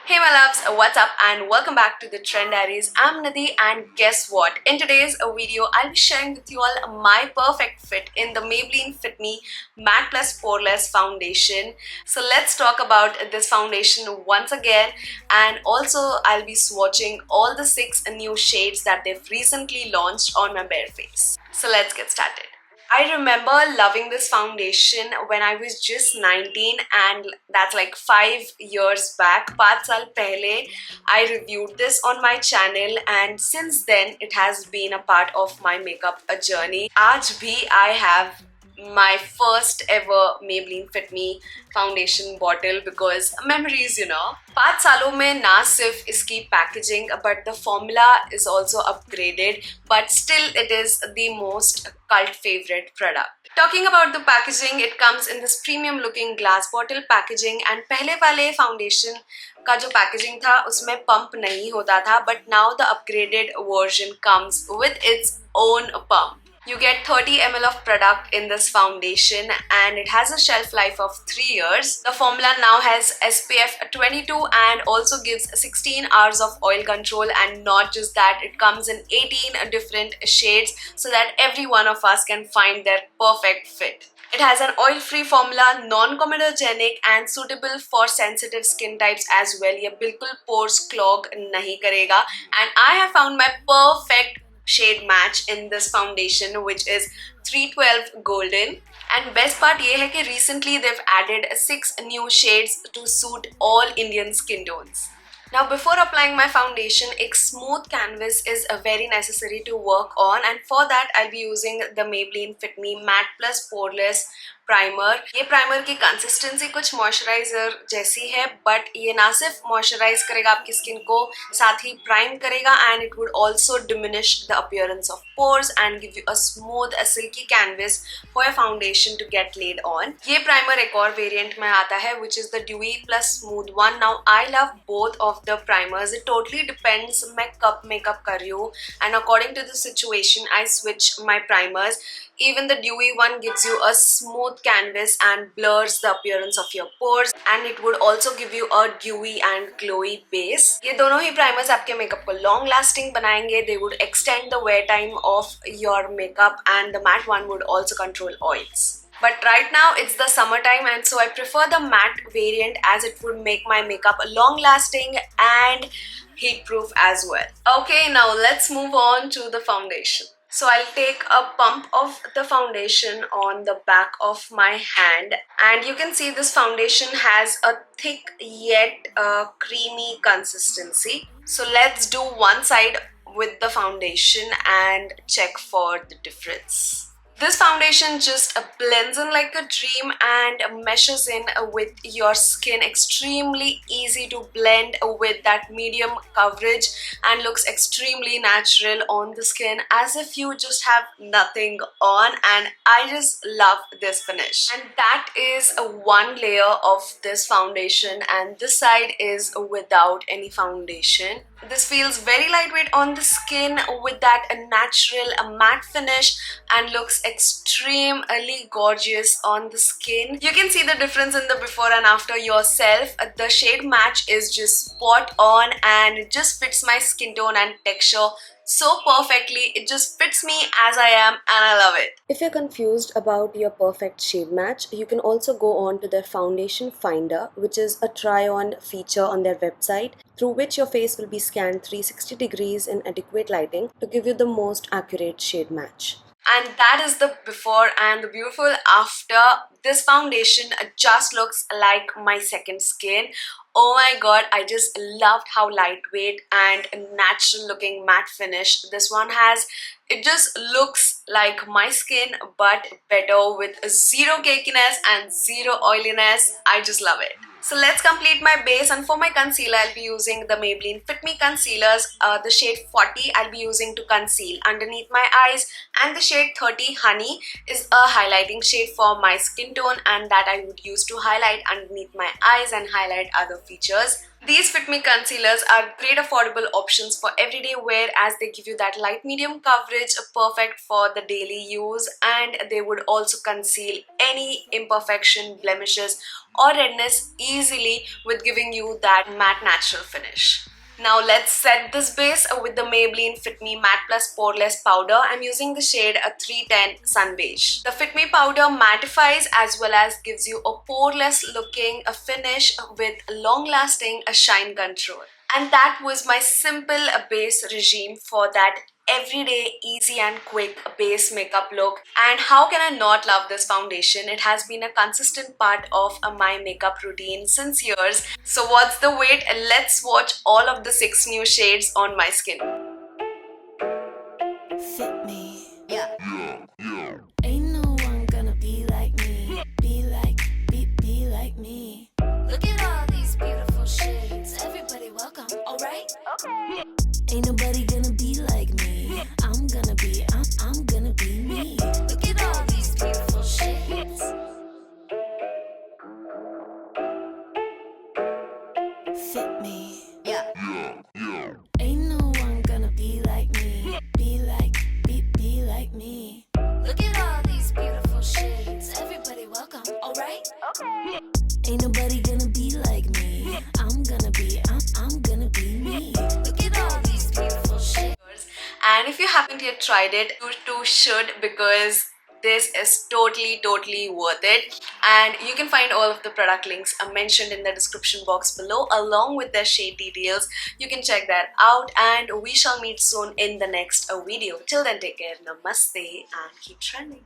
Hey my loves, what's up and welcome back to the Trend Diaries. I'm Nidhi and guess what? In today's video, I'll be sharing with you all my perfect fit in the Maybelline Fit Me Matte Plus Poreless Foundation. So let's talk about this foundation once again, and also I'll be swatching all the 6 new shades that they've recently launched on my bare face. So let's get started. I remember loving this foundation when I was just 19, and that's like 5 years back. 5 saal pehle I reviewed this on my channel, and since then it has been a part of my makeup journey. Aaj bhi I have my first ever Maybelline Fit Me Foundation bottle because memories, 5 सालों में ना सिर्फ इसकी packaging but the formula is also upgraded, but still it is the most cult favorite product. Talking about the packaging, it comes in this premium looking glass bottle packaging, and पहले वाले foundation का जो packaging था उसमें pump नहीं होता था, but now the upgraded version comes with its own pump. You get 30 ml of product in this foundation and it has a shelf life of 3 years. The formula now has SPF 22 and also gives 16 hours of oil control, and not just that, it comes in 18 different shades so that every one of us can find their perfect fit. It has an oil-free formula, non-comedogenic and suitable for sensitive skin types as well. ये बिल्कुल pores clog नहीं करेगा, and I have found my perfect shade match in this foundation, which is 312 Golden. And best part ये है कि recently they've added 6 new shades to suit all Indian skin tones. Now before applying my foundation, a smooth canvas is very necessary to work on, and for that I'll be using the Maybelline Fit Me Matte Plus Poreless primer. ये primer की consistency कुछ moisturiser जैसी है, but ये ना सिर्फ moisturise करेगा आपकी स्किन को, साथ ही प्राइम करेगा, and it would also diminish the appearance of pores and give you a smooth silky canvas for your foundation to get laid on. ये प्राइमर एक और वेरिएंट में आता है which is the dewy plus smooth one. Now I love both of the primers. It totally depends मैं कब makeup कर रही हूँ, and according to the situation I switch my primers. Even the dewy one gives you a smooth canvas and blurs the appearance of your pores, and it would also give you a dewy and glowy base. ये दोनों ही primers आपके makeup को long lasting बनाएंगे. They would extend the wear time of your makeup, and the matte one would also control oils. But right now it's the summertime, and so I prefer the matte variant as it would make my makeup long lasting and heat proof as well. Okay, now let's move on to the foundation. So I'll take a pump of the foundation on the back of my hand, and you can see this foundation has a thick yet creamy consistency. So let's do one side with the foundation and check for the difference. This foundation just blends in like a dream and meshes in with your skin. Extremely easy to blend with that medium coverage and looks extremely natural on the skin, as if you just have nothing on, and I just love this finish. And that is one layer of this foundation, and this side is without any foundation. This feels very lightweight on the skin with that natural matte finish and looks extremely gorgeous on the skin. You can see the difference in the before and after yourself. The shade match is just spot on, and it just fits my skin tone and texture so perfectly. It just fits me as I am, and I love it. If you're confused about your perfect shade match, you can also go on to their foundation finder, which is a try-on feature on their website, through which your face will be scanned 360 degrees in adequate lighting to give you the most accurate shade match. And that is the before and the beautiful after. This foundation just looks like my second skin. Oh my god, I just loved how lightweight and natural looking matte finish this one has. It just looks like my skin but better with zero cakiness and zero oiliness. I just love it. So let's complete my base, and for my concealer I'll be using the Maybelline Fit Me concealers. The shade 40 I'll be using to conceal underneath my eyes, and the shade 30 Honey is a highlighting shade for my skin tone, and that I would use to highlight underneath my eyes and highlight other features. These Fit Me concealers are great affordable options for everyday wear as they give you that light medium coverage perfect for the daily use, and they would also conceal any imperfection, blemishes or redness easily with giving you that matte natural finish. Now let's set this base with the Maybelline Fit Me Matte Plus Poreless Powder. I'm using the shade 310 Sun Beige. The Fit Me powder mattifies as well as gives you a poreless looking finish with long-lasting shine control. And that was my simple base regime for that everyday easy and quick base makeup look. And how can I not love this foundation? It has been a consistent part of my makeup routine since years. So what's the wait? Let's watch all of the 6 new shades on my skin. Fit me. Yeah. Ain't no one gonna be like me. Be like me. Look at all these beautiful shades. Everybody welcome, alright? Okay. Ain't nobody gonna be like me. I'm gonna be me. Look at all these beautiful shades. Fit me. Yeah. Ain't no one gonna be like me. Be like me. Look at all these beautiful shades. Everybody welcome, alright? Okay. Ain't nobody gonna be like me. I'm gonna be me. Look at all these beautiful shades. And if you haven't yet tried it, you too should, because this is totally worth it. And you can find all of the product links mentioned in the description box below along with their shade details. You can check that out, and we shall meet soon in the next video. Till then, take care, namaste, and keep trending.